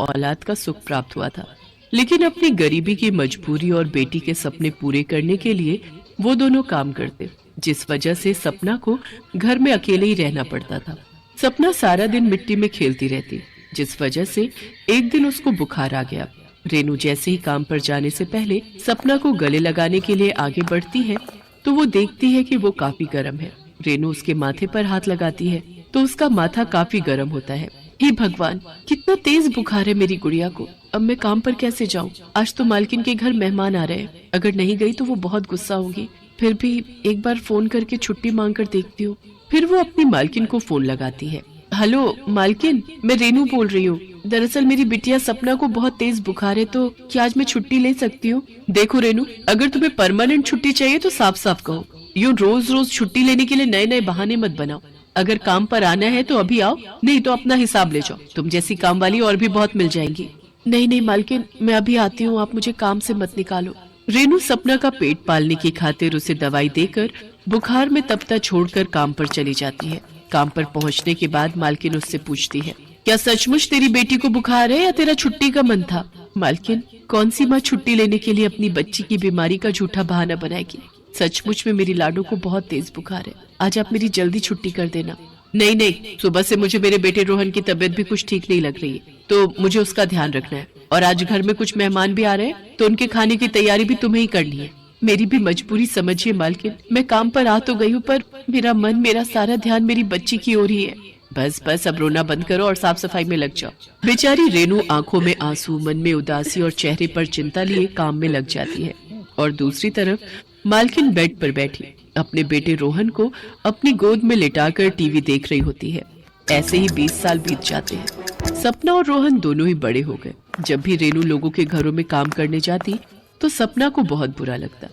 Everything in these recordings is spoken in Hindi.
औलाद का सुख प्राप्त हुआ था, लेकिन अपनी गरीबी की मजबूरी और बेटी के सपने पूरे करने के लिए वो दोनों काम करते, जिस वजह से सपना को घर में अकेले ही रहना पड़ता था। सपना सारा दिन मिट्टी में खेलती रहती, जिस वजह से एक दिन उसको बुखार आ गया। रेनू जैसे ही काम पर जाने से पहले सपना को गले लगाने के लिए आगे बढ़ती है तो वो देखती है कि वो काफी गर्म है। रेनू उसके माथे पर हाथ लगाती है तो उसका माथा काफी गर्म होता है। हे भगवान, कितना तेज बुखार है मेरी गुड़िया को। अब मैं काम पर कैसे जाऊं? आज तो मालकिन के घर मेहमान आ रहे हैं, अगर नहीं गई तो वो बहुत गुस्सा होगी। फिर भी एक बार फोन करके छुट्टी मांग कर देखती हूँ। फिर वो अपनी मालकिन को फोन लगाती है। हेलो मालकिन, मैं रेनू बोल रही हूँ। दरअसल मेरी बिटिया सपना को बहुत तेज बुखार है, तो क्या आज मैं छुट्टी ले सकती हूँ? देखो रेनू, अगर तुम्हें परमानेंट छुट्टी चाहिए तो साफ साफ कहो। यूँ रोज रोज छुट्टी लेने के लिए नए नए बहाने मत बनाओ। अगर काम पर आना है तो अभी आओ, नहीं तो अपना हिसाब ले जाओ। तुम जैसी काम वाली और भी बहुत मिल जाएंगी। नहीं नहीं मालकिन, मैं अभी आती हूँ, आप मुझे काम से मत निकालो। रेनू सपना का पेट पालने की खातिर उसे दवाई देकर बुखार में तपता छोड़कर काम पर चली जाती है। काम पर पहुंचने के बाद मालकिन उससे पूछती है, क्या सचमुच तेरी बेटी को बुखार है या तेरा छुट्टी का मन था? मालकिन, कौन सी माँ छुट्टी लेने के लिए अपनी बच्ची की बीमारी का झूठा बहाना बनाएगी? सचमुच में मेरी लाडो को बहुत तेज बुखार है, आज आप मेरी जल्दी छुट्टी कर देना। नहीं नहीं, सुबह से मुझे मेरे बेटे रोहन की तबीयत भी कुछ ठीक नहीं लग रही है, तो मुझे उसका ध्यान रखना है। और आज घर में कुछ मेहमान भी आ रहे हैं, तो उनके खाने की तैयारी भी तुम्हें ही करनी है। मेरी भी मजबूरी समझिए मालकिन, मैं काम पर आ तो गई हूँ, पर मेरा मन, मेरा सारा ध्यान मेरी बच्ची की ओर ही है। बस बस, अब रोना बंद करो और साफ सफाई में लग जाओ। बेचारी रेनू आंखों में आंसू, मन में उदासी और चेहरे पर चिंता लिए काम में लग जाती है। और दूसरी तरफ मालकिन बेड पर बैठी अपने बेटे रोहन को अपनी गोद में लिटाकर टीवी देख रही होती है। ऐसे ही 20 साल बीत जाते हैं। सपना और रोहन दोनों ही बड़े हो गए। जब भी रेनू लोगों के घरों में काम करने जाती तो सपना को बहुत बुरा लगता,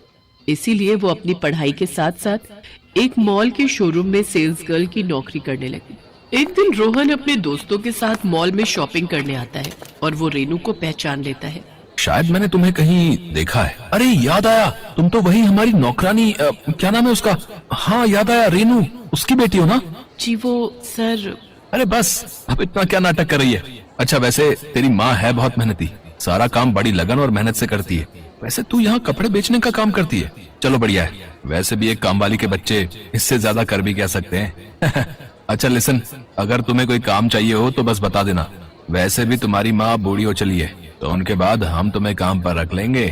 इसीलिए वो अपनी पढ़ाई के साथ साथ एक मॉल के शोरूम में सेल्स गर्ल की नौकरी करने लगी। एक दिन रोहन अपने दोस्तों के साथ मॉल में शॉपिंग करने आता है और वो रेनू को पहचान लेता है। शायद मैंने तुम्हें कहीं देखा है। अरे याद आया, तुम तो वही हमारी नौकरानी, क्या नाम है उसका? हाँ याद आया, रेनू, उसकी बेटी हो ना? जी वो सर। अरे बस, अब इतना क्या नाटक कर रही है? अच्छा, वैसे तेरी माँ है बहुत मेहनती, सारा काम बड़ी लगन और मेहनत से करती है। वैसे तू यहाँ कपड़े बेचने का काम करती है, चलो बढ़िया है। वैसे भी एक काम वाली के बच्चे इससे ज्यादा कर भी क्या सकते हैं। अच्छा लिसन, अगर तुम्हें कोई काम चाहिए हो तो बस बता देना। वैसे भी तुम्हारी माँ बूढ़ी हो चली है, तो उनके बाद हम तुम्हें काम पर रख लेंगे।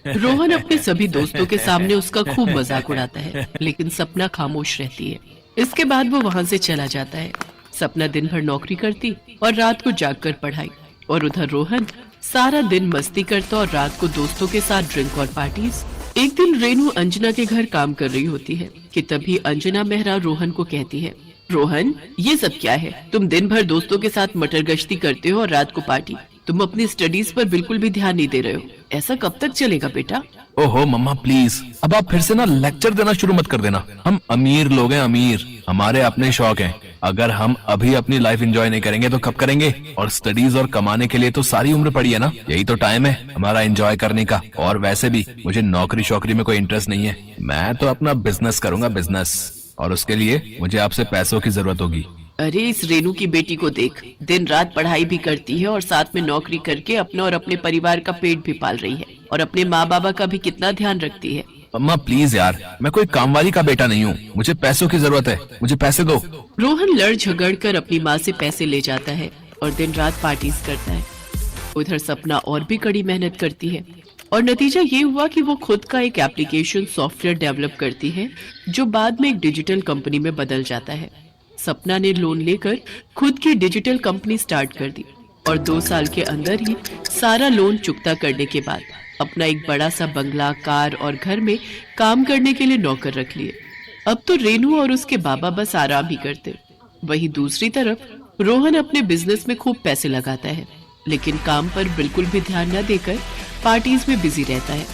रोहन अपने सभी दोस्तों के सामने उसका खूब मजाक उड़ाता है, लेकिन सपना खामोश रहती है। इसके बाद वो वहाँ से चला जाता है। सपना दिन भर नौकरी करती और रात को जागकर पढ़ाई, और उधर रोहन सारा दिन मस्ती करता और रात को दोस्तों के साथ ड्रिंक और पार्टीज। एक दिन रेनू अंजना के घर काम कर रही होती है कि तभी अंजना मेहरा रोहन को कहती है, रोहन, ये सब क्या है? तुम दिन भर दोस्तों के साथ मटर गश्ती करते हो और रात को पार्टी। तुम अपनी स्टडीज पर बिल्कुल भी ध्यान नहीं दे रहे हो। ऐसा कब तक चलेगा बेटा? ओहो मम्मा प्लीज, अब आप फिर से ना लेक्चर देना शुरू मत कर देना। हम अमीर लोग हैं, अमीर, हमारे अपने शौक हैं। अगर हम अभी अपनी लाइफ एंजॉय नहीं करेंगे तो कब करेंगे? और स्टडीज और कमाने के लिए तो सारी उम्र पड़ी है ना, यही तो टाइम है हमारा एंजॉय करने का। और वैसे भी मुझे नौकरी शौकरी में कोई इंटरेस्ट नहीं है, मैं तो अपना बिजनेस करूंगा, बिजनेस। और उसके लिए मुझे आपसे पैसों की जरूरत होगी। अरे इस रेनू की बेटी को देख, दिन रात पढ़ाई भी करती है और साथ में नौकरी करके अपना और अपने परिवार का पेट भी पाल रही है, और अपने माँ बाबा का भी कितना ध्यान रखती है। अम्मा प्लीज यार, मैं कोई काम वाली का बेटा नहीं हूँ, मुझे पैसों की जरूरत है, मुझे पैसे दो। रोहन लड़ झगड़ कर अपनी माँ से पैसे ले जाता है और दिन रात पार्टीज करता है। उधर सपना और भी कड़ी मेहनत करती है, और नतीजा ये हुआ कि वो खुद का एक एप्लीकेशन सॉफ्टवेयर डेवलप करती है जो बाद में एक डिजिटल कंपनी में बदल जाता है। सपना ने लोन लेकर खुद की डिजिटल कंपनी स्टार्ट कर दी और 2 साल के अंदर ही सारा लोन चुकता करने के बाद अपना एक बड़ा सा बंगला, कार और घर में काम करने के लिए नौकर रख लिए। अब तो रेनू और उसके बाबा बस आराम ही करते। वहीं दूसरी तरफ रोहन अपने बिजनेस में खूब पैसे लगाता है, लेकिन काम पर बिल्कुल भी ध्यान न देकर पार्टीज में बिजी रहता है,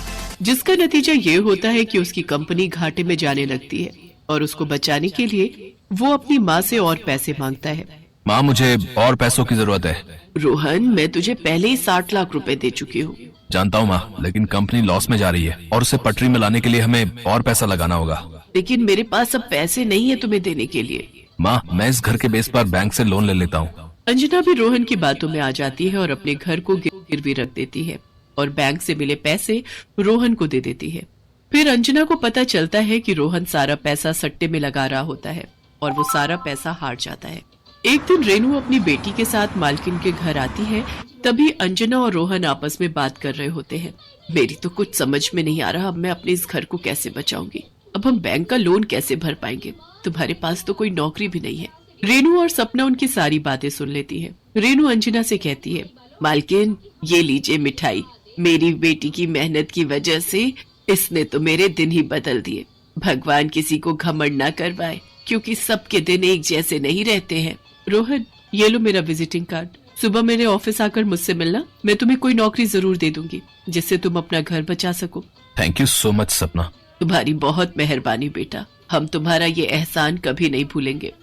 जिसका नतीजा ये होता है कि उसकी कंपनी घाटे में जाने लगती है और उसको बचाने के लिए वो अपनी माँ से और पैसे मांगता है। माँ मुझे और पैसों की जरूरत है। रोहन, मैं तुझे पहले ही 60 लाख रुपए दे चुकी हूँ। जानता हूँ माँ, लेकिन कंपनी लॉस में जा रही है और उसे पटरी में लाने के लिए हमें और पैसा लगाना होगा। लेकिन मेरे पास अब पैसे नहीं है तुम्हें देने के लिए। माँ मैं इस घर के बेस पर बैंक से लोन ले लेता हूँ, अंजना भी रोहन की बातों में आ जाती है और अपने घर को गिरवी रख देती है और बैंक से मिले पैसे रोहन को दे देती है। फिर अंजना को पता चलता है कि रोहन सारा पैसा सट्टे में लगा रहा होता है और वो सारा पैसा हार जाता है। एक दिन रेनू अपनी बेटी के साथ मालकिन के घर आती है। तभी अंजना और रोहन आपस में बात कर रहे होते हैं। मेरी तो कुछ समझ में नहीं आ रहा, अब मैं अपने इस घर को कैसे बचाऊंगी, अब हम बैंक का लोन कैसे भर पाएंगे, तुम्हारे पास तो कोई नौकरी भी नहीं है। रेनू और सपना उनकी सारी बातें सुन लेती है। रेनू अंजना से कहती है, मालकिन ये लीजिए मिठाई, मेरी बेटी की मेहनत की वजह से इसने तो मेरे दिन ही बदल दिए। भगवान किसी को घमंड ना करवाए, क्योंकि सबके दिन एक जैसे नहीं रहते हैं। रोहन, ये लो मेरा विजिटिंग कार्ड, सुबह मेरे ऑफिस आकर मुझसे मिलना, मैं तुम्हें कोई नौकरी जरूर दे दूंगी जिससे तुम अपना घर बचा सको। थैंक यू सो मच सपना। तुम्हारी बहुत मेहरबानी बेटा, हम तुम्हारा ये एहसान कभी नहीं भूलेंगे।